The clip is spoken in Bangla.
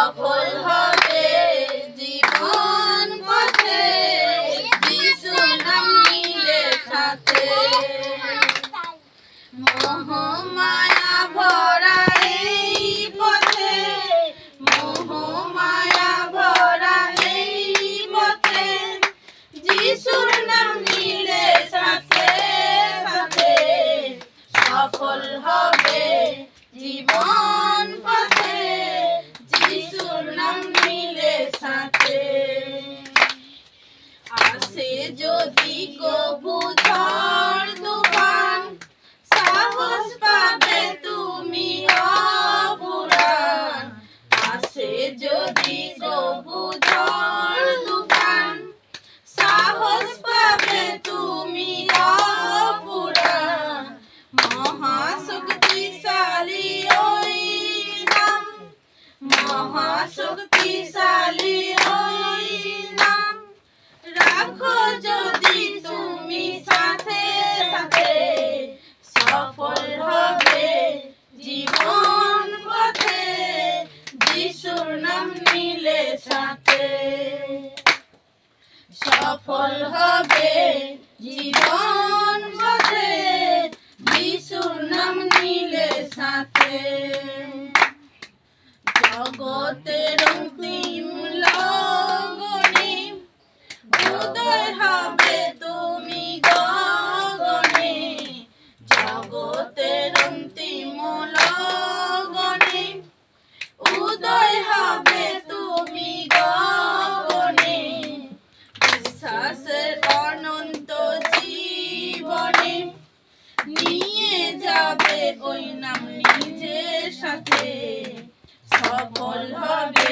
সফল হবে জীবন পথে যিশুর নাম নিলে সাথে। মোহমায়া ভরা এই পথে, মোহমায়া ভরা এই পথে যিশুর নাম নিলে সাথে সাথে সফল হবে জীবন পথে যিশুর নাম নিলে সাথে। আসে যদি কবু ঝড় তুফান সাহস পাবে তুমি অপুরাণ। আসে যদি কবু ঝড় তুফান সাহস পাবে তুমি অপুরাণ। মহাশক্তিশালী ওই নাম, মহাশক্তিশালী ওই নাম রাখো যদি তুমি সাথে সাথে সফল হবে জীবন পথে যিশুর নাম নিলে সাথে। সফল হবে জীবন পথে যিশুর নাম নিলে সাথে। জগতের অন্তিম লগনে উদয় হবে তুমি গগনে। জগতের অন্তিম লগনে উদয় হবে তুমি গগনে। বিশ্বাসের অনন্ত জীবনে নিয়ে যাবে ওই নাম নিজের সাথে। সফল হবে